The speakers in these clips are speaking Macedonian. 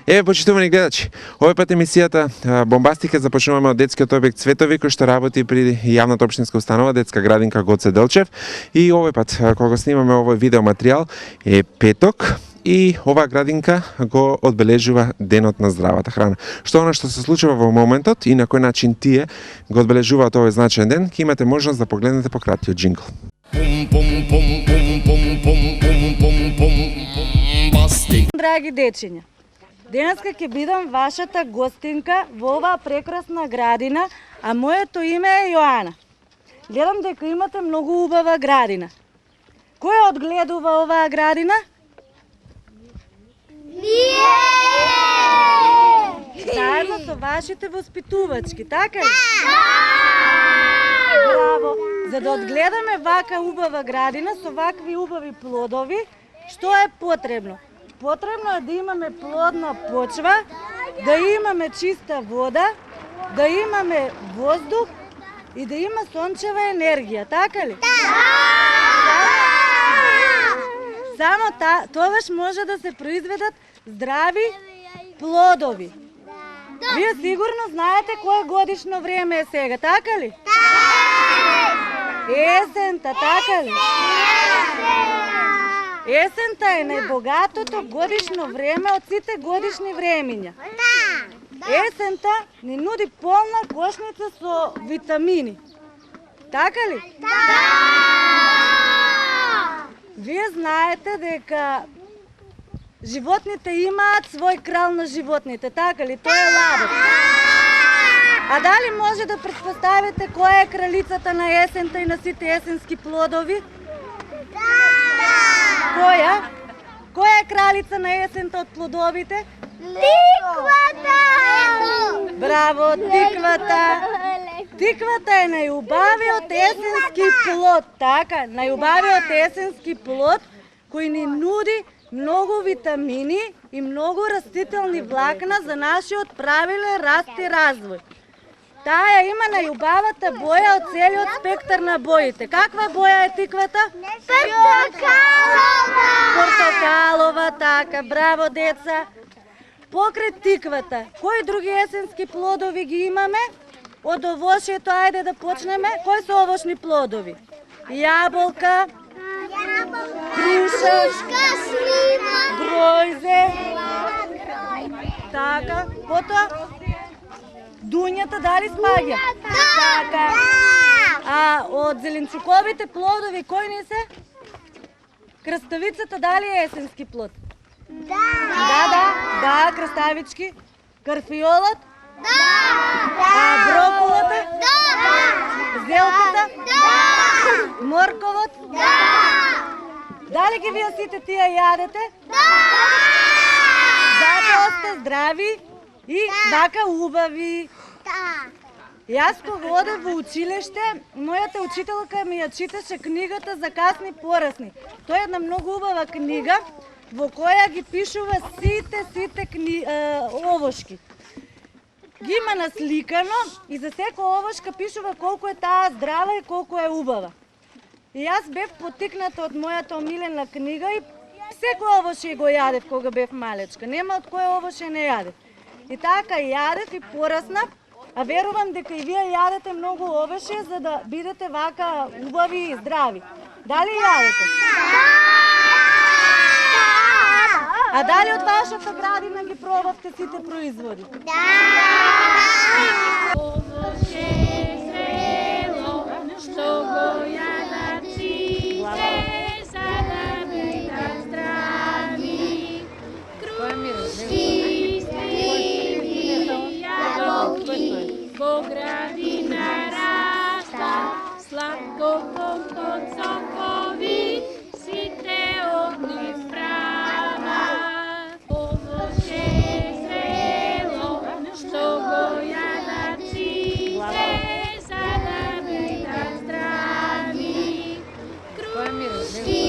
Еве, почитувани гледачи, овој пат емисијата Бомбастика започнуваме од детскиот објект Цветови, кој што работи при јавната општинска установа Детска градинка Гоце Делчев. И овој пат, кога снимаме овој видеоматеријал, е петок и оваа градинка го одбележува Денот на здравата храна. Што она што се случува во моментот и на кој начин тие го одбележуваат овој значаен ден, ќе имате можност да погледнете по краткиот џингл. Драги дечиња, денеска ќе бидам вашата гостинка во оваа прекрасна градина, а моето име е Јоана. Гледам дека имате многу убава градина. Кој ја одгледува оваа градина? Ние! Заедно со вашите воспитувачки, така ли? Браво! За да одгледаме вака убава градина со вакви убави плодови, што е потребно? Потребно е да имаме плодна почва, да имаме чиста вода, да имаме воздух и да има сончева енергија, така ли? Само тогаш може да се произведат здрави плодови. Вие сигурно знаете кое годишно време е сега, така ли? Есента, така ли? Есента е најбогатото годишно време од сите годишни времиња. Есента ни нуди полна кошница со витамини. Така ли? Вие знаете дека животните имаат свој крал на животните, така ли? Тој е лабот. А дали може да претпоставите која е кралицата на есента и на сите есенски плодови? Која? Која е кралица на есента од плодовите? Тиквата! Браво, тиквата! Тиквата е најубавиот есенски плод, така? Најубавиот есенски плод кој ни нуди многу витамини и многу растителни влакна за нашиот правилен раст и развој. Таа има најубавата боја од целиот спектар на боите. Каква боја е тиквата? Портокалова! Портокалова, така, браво деца. Покрај тиквата, кои други есенски плодови ги имаме? Од овошјето, ајде да почнеме. Кои се овошни плодови? Јаболка, круша, гројзе, така, потоа дуњата дали спаѓа? Така. А од зеленчуковите плодови кои не се? Краставицата дали е есенски плод? Да, краставички. Карфиолот? А броколата? Зелката? Морковот? Дали ги вие сите тие јадете? Затоа сте здрави и вака убави. Јас кога одев во училиште, мојата учителка ми ја читаше книгата за касни порасни. Тоа е една многу убава книга во која ги пишува сите овошки. Ги има насликано и за секоја овошка пишува колку е таа здрава и колку е убава. И јас бев поттикната од мојата омилена книга и секој овоше го јадев кога бев малечка. Нема од кој овоше не јадев. И така јадев и пораснав, а верувам дека и вие јадете многу овоше за да бидете вака убави и здрави. Дали јадете? А дали од вашата градина ги пробавте сите производи? Овоше зрело, што го јадат сите, за да бидат здрави. Круши, јаболки, во градина раста, сладко компот сокови, сите од нив права. Овоше зрело, што го јадат сите, за да бидат здрави. Круши,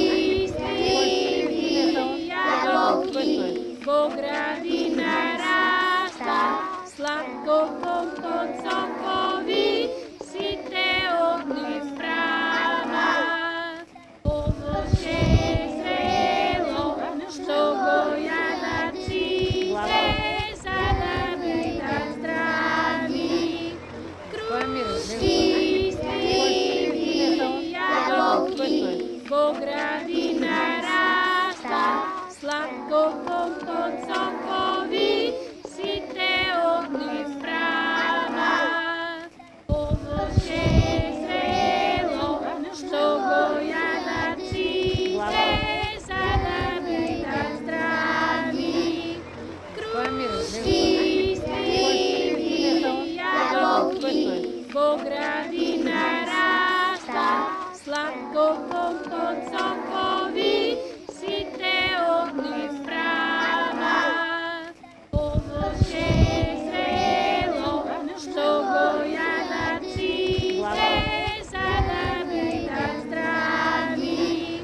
јаболки, во градина раста, сладко компот сокови, сите од нив права. po gradi narasta, slatko pod sokovi, site ogni sprava. Ovoće zrelo, što goja na cite, sada da zdravi.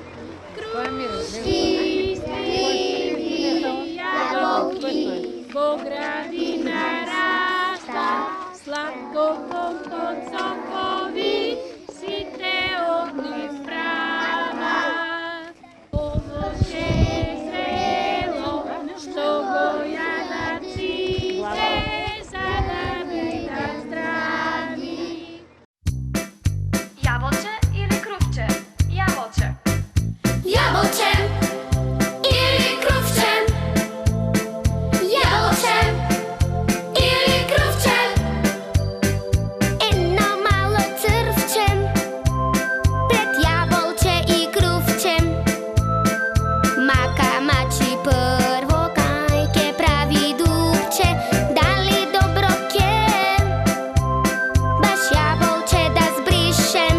Kruški stivi, jaboki, po gradi narasta, slatko pod sokovi, site ogni sprava. Ovoće zrelo, što goja na cite, sada da zdravi. Jabłcze ili krówcze? Jabłcze. Jabłcze ili krówcze? Jabłcze ili krówcze? Inno malo cyrwcze, pred jabłcze i krówcze. Maka maci prvo kajke pravi dubče, dali dobroke, baš jabłcze da zbrišem.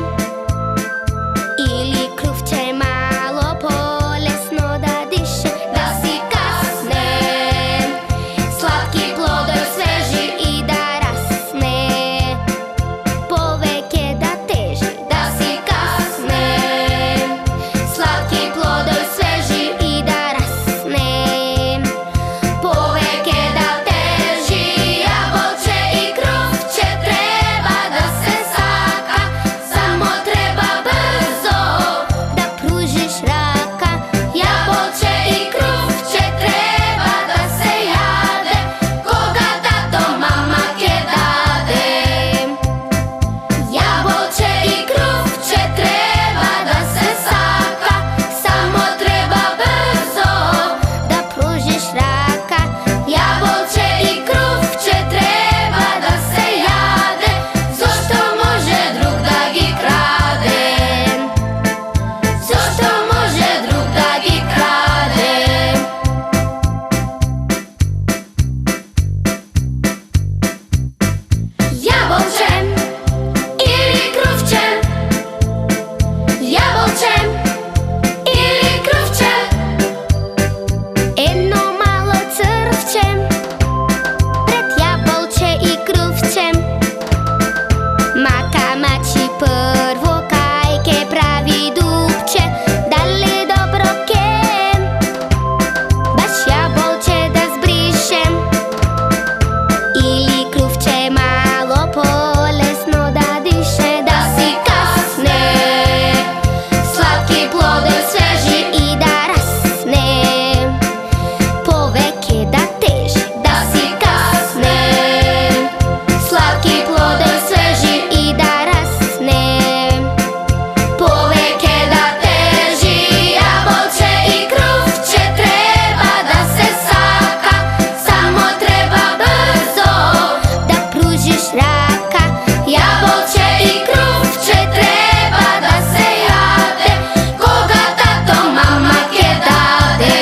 Ili krówcze malo bolesno da diše, da si kasne, slatki plodoj sveži i da rasne, poveke da teži, da si kasne, slatki plodoj sveži i da rasne, poveke da teži. Jabłcze i krówcze treba da se saka, samo treba brzo da pružiš raka. Jabłcze i krówcze treba da se jade, koga tato mama ke dade. Jabłcze i krówcze treba da se saka, samo treba brzo da pružiš raka. Jabłcze i krówcze treba da se jade, zašto može drug da gi krade? Zašto može drug da gi krade? Jabłcze ili krówcze? Jabłcze ili krówcze? Inno malo crvče, pred jabłcze i krówcze. Maka mači prvo kajke pravi dubče, dali dobroke, baš jabłcze da zbrišem. Ili krówcze malo bolesno da diše, da si kasne, slatki plodoj sveži i da rasne, poveke da teži, da si kasne, slatki plodoj sveži i da rasne, poveke da teži. Jabłcze i krówcze treba da se saka, samo treba brzo da pružiš raka. Jabłcze i krówcze treba da se jade, koga tato mama ke dade.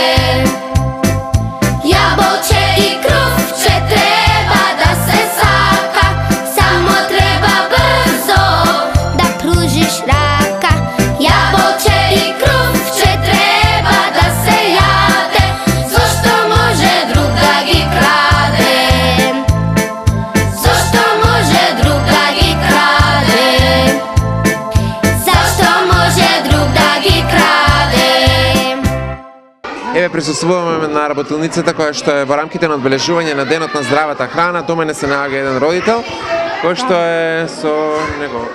Jabłcze i krówcze treba da se saka, samo treba brzo da pružiš raka. Jabłcze i krówcze treba da se jade, zašto može drug da gi krade? Zašto može drug da gi krade? Zašto može drug da gi krade? Еве присуствуваме на работилницата која што е во рамките на одбележување на денот на здравата храна. До мене се наоѓа еден родител кој што е со него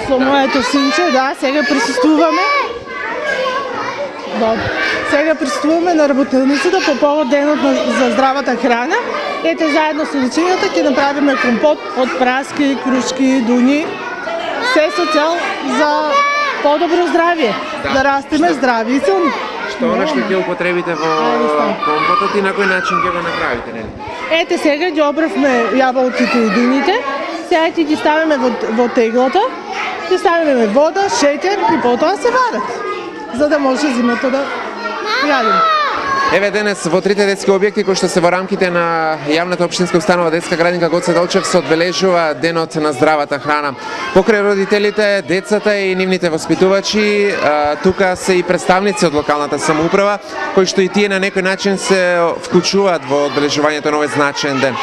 Со моето синче, да, сега присуствуваме. Добре. Сега присуствуваме на работилницата по повод денот за здравата храна. Ете, заедно с дечињата ќе направиме компот од праски, крушки, дуни. Се со цел за по-добро здравје, да растеме здрави и силни. Што она што ќе употребите во компотот и на кој начин ќе го направите, нели? Ете, сега ги обравме јаболките и дуните. Сега ќе ги ставиме во теглото. Ќе ставиме вода, шеќер и потоа се варат, за да може зимето да јадиме. Еве денес во трите детски објекти кои што се во рамките на јавната општинска установа детска градинка Гоце Делчев се одбележува денот на здравата храна. Покрај родителите, децата и нивните воспитувачи, тука се и представници од локалната самоуправа кои што и тие на некој начин се вклучуваат во одбележувањето на овој значаен ден.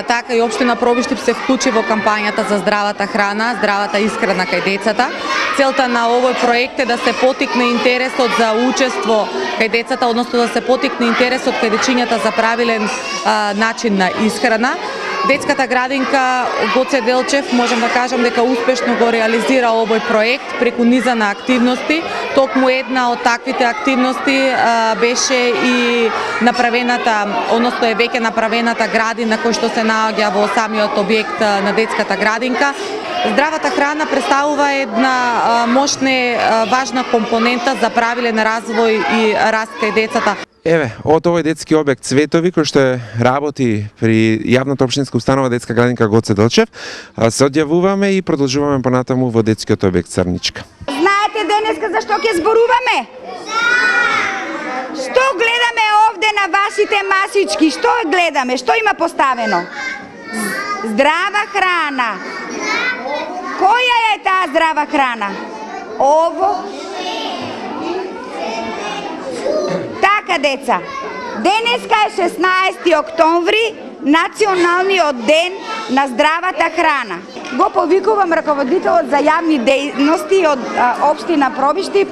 Така и општина Пробиштип се вклучи во кампањата за здравата храна, здравата исхрана кај децата. Целта на овој проект е да се потикне интересот за учество кај децата, односно да се потикне интересот кај дечињата за правилен начин на исхрана. Детската градинка Гоце Делчев можам да кажам дека успешно го реализира овој проект преку низа на активности. Токму една од таквите активности беше и направената, односно е веќе направената градина кој што се наоѓа во самиот објект на детската градинка. Здравата храна представува една мощна важна компонента за правилен развој и раст кај децата. Еве, од овој детски објект Цветови, кој што работи при јавната општинска установа детска градинка Гоце Делчев, се одјавуваме и продолжуваме понатаму во детскиот објект Црничка. Знаете денеска зашто ќе зборуваме? Што гледаме овде на вашите масички? Што гледаме? Што има поставено? Здрава храна. Која е таа здрава храна? Ово. Така, деца, денеска е 16 октомври, националниот ден на здравата храна. Го повикувам раководителот за јавни дејности од општина Пробиштип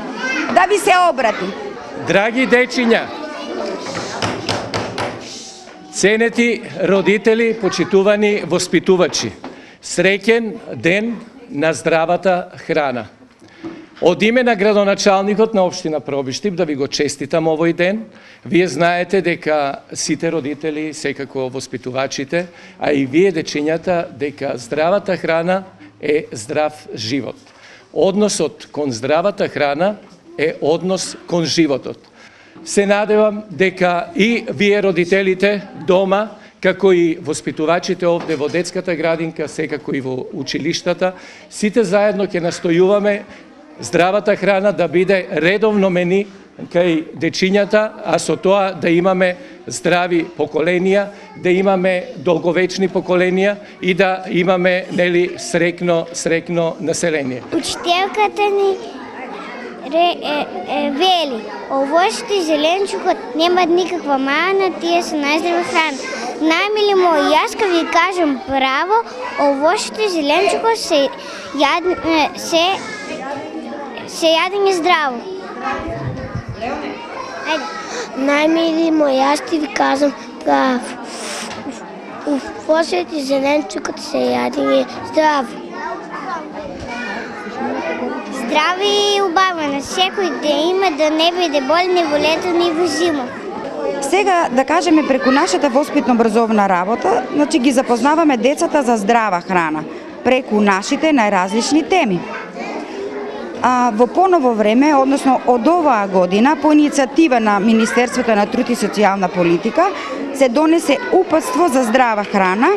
да ви се обрати. Драги дечиња, ценети родители, почитувани воспитувачи, среќен ден на здравата храна. Од име на градоначалникот на општина Пробиштип да ви го честитам овој ден. Вие знаете дека сите родители, секако воспитувачите, а и вие дечињата, дека здравата храна е здрав живот. Односот кон здравата храна е однос кон животот. Се надевам дека и вие родителите дома, како и воспитувачите овде во детската градинка, секако и во училиштата, сите заедно ќе настојуваме здравата храна да биде редовно мени кај дечињата, а со тоа да имаме здрави поколенија, да имаме долговечни поколенија и да имаме среќно население. Учителката ни вели, овошите и зеленчукот немат никаква мана, тие се најздрава храна. Најмили мои, јас ка ви кажам право, овошите и зеленчукот се јадење здраво. Најмили мој, јас ти ви кажам право. Овошите и зеленчукот се јадење здраво. Здрави и убавено, секој да има, да не биде болен ни во лето, ни во зима. Сега да кажеме преку нашата воспитно-образовна работа, значи ги запознаваме децата за здрава храна преку нашите најразлични теми. Во поново време, односно од оваа година, по иницијатива на Министерството на труд и социјална политика, се донесе упатство за здрава храна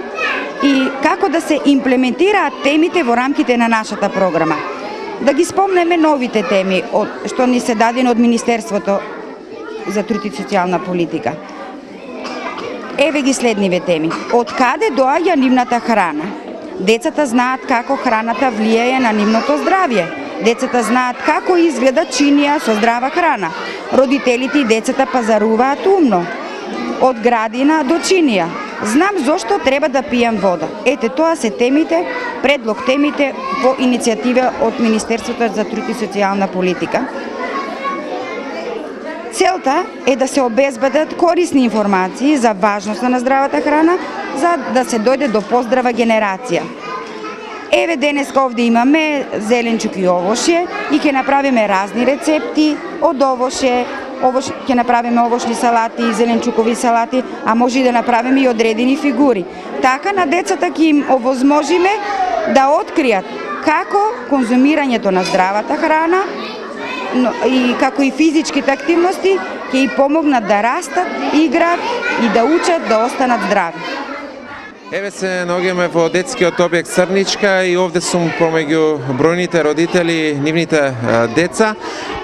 и како да се имплементираат темите во рамките на нашата програма. Да ги спомнеме новите теми што ни се дадени од Министерството за труд и социјална политика. Еве ги следниве теми. Од каде доаѓа нивната храна? Децата знаат како храната влијае на нивното здравје. Децата знаат како изгледа чинија со здрава храна. Родителите и децата пазаруваат умно. Од градина до чинија. Знам зошто треба да пијам вода. Ете, тоа се темите, предлог темите во иницијатива од Министерството за труд и социјална политика. Целта е да се обезбедат корисни информации за важноста на здравата храна, за да се дојде до поздрава генерација. Еве денеска овде имаме зеленчук и овошје и ќе направиме разни рецепти од овошје, ќе направиме овошни салати, зеленчукови салати, а може и да направиме и одредени фигури. Така на децата ќе им овозможиме да откријат како конзумирањето на здравата храна и како и физичките активности ќе и помогнат да растат, играат и да учат да останат здрави. Еве се наоѓаме во детскиот објект Црничка и овде сум помеѓу бројните родители, нивните деца.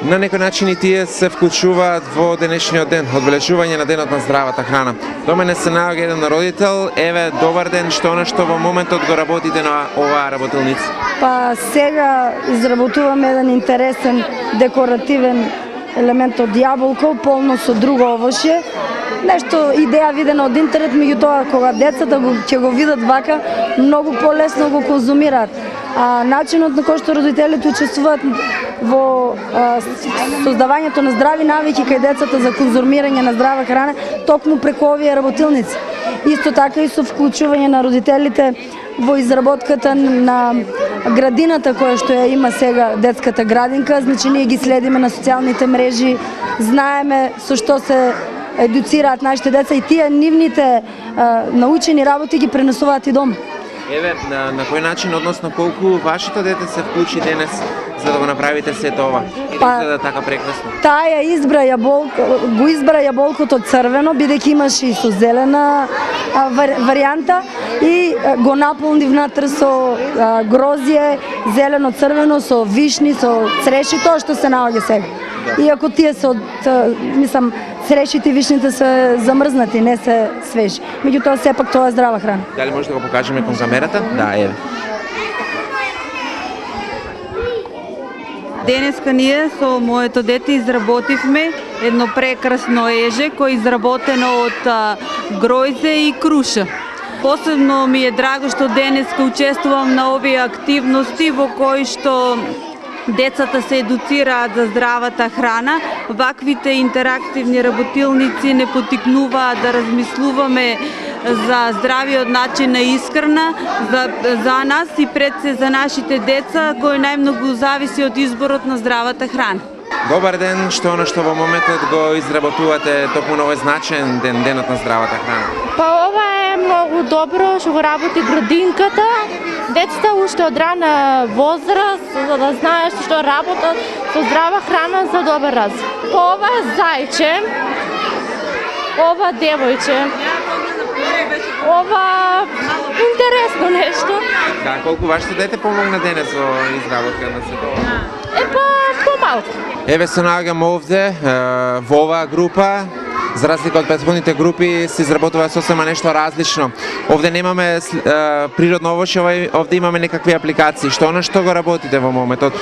На некој начин и тие се вклучуваат во денешниот ден, одбележување на денот на здравата храна. До мене се наоѓа еден родител. Еве, добар ден, што во моментот го работите на оваа работилница? Па сега изработуваме еден интересен декоративен елемент од јаболко, полно со друго овошје. Нешто идеја видена од интернет, меѓутоа кога децата ќе го видат вака, многу полесно го конзумираат. А начинот на кој што родителите учествуваат во создавањето на здрави навики кај децата за конзумирање на здрава храна, токму преку овие работилници. Исто така и со вклучување на родителите во изработката на градината која што ја има сега детската градинка. Значи ние ги следиме на социјалните мрежи, знаеме со што се едуцираат нашите деца и тие нивните научени работи ги пренесуваат и дома. Еве, на кој начин, односно колку вашето дете се вклучи денес за да го направите сето ова? Изгледа така прекрасно. Таа го избра јаболкото црвено, бидејќи имаше и со зелена варијанта и го наполни внатре со грозје, зелено црвено, со вишни, со цреши, тоа што се наоѓа сега. Иако тие се мислам, црешите и вишните се замрзнати, не се свежи. Меѓутоа сепак тоа е здрава храна. Дали може да го покажеме кон камерата? Да, еве. Денеска ние со моето дете изработивме едно прекрасно еже кој е изработено од гројзе и круша. Посебно ми е драго што денеска учествувам на овие активности во кои што децата се едуцираат за здравата храна. Ваквите интерактивни работилници не потикнуваат да размислуваме за здравиот начин на исхрана за нас и пред се за нашите деца, кои најмногу зависи од изборот на здравата храна. Добар ден, што во моментот го изработувате токму на овој значаен ден, денот на здравата храна? Па ова е многу добро што го работи градинката. Децата уште од рана возраст, за да знаеш што работат со здрава храна за добар развој. По ова зајче, ова девојче, ова интересно нешто. Да, колку вашето дете помогна денес во изработка на сето ова? Помалку. Еве се наоѓам овде во оваа група. За разлика од претходните групи се изработува сосема нешто различно. Овде немаме природно овошје, овде имаме некакви апликации. Што го работите во моментот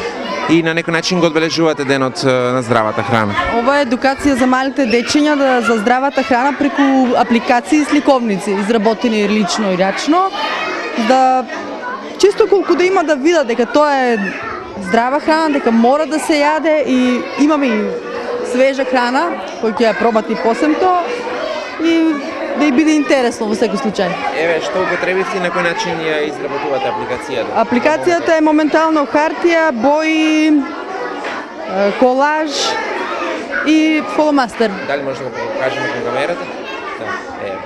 и на некој начин го одбележувате денот на здравата храна? Ова е едукација за малите дечиња за здравата храна преку апликации и сликовници, изработени лично и рачно, да чисто колку да има да видат дека тоа е здрава храна, дека мора да се јаде и имаме и свежа храна, кој ќе ја пробат и посемто и да ја биде интересно во секој случај. Еве, што употребивте и на кој начин ја изработувате апликацијата? Апликацијата е моментално хартија, бои, колаж и фоломастер. Дали може да го покажеме кон камерата? Да, еве.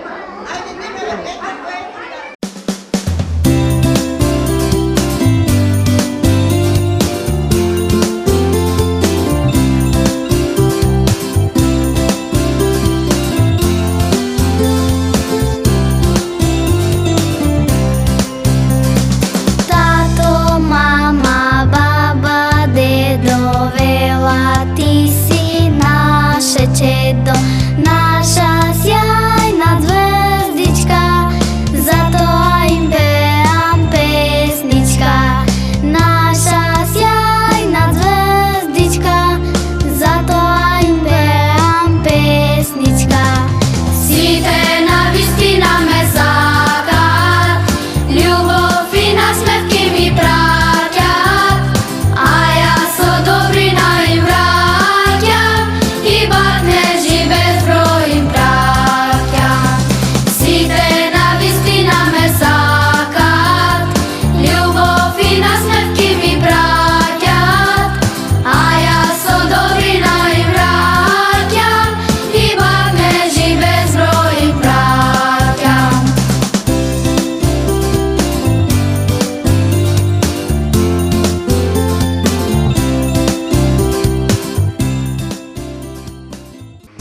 Naša sjajna zvezdička,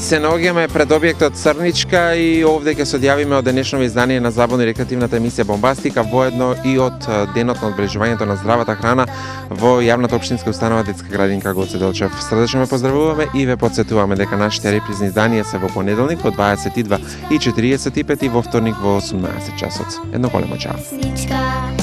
се наоѓаме пред објектот Црничка и овде ќе се одјавиме од денешното издание на забавно и рекреативната емисија Бомбастика, воедно и од денот на одбележувањето на здравата храна во јавната општинска установа Детска градинка Гоце Делчев. Срдечно ве поздравуваме и ве потсетуваме дека нашите репризни изданија се во понеделник во 22:45 и во вторник во 18 часот. Едно големо чао.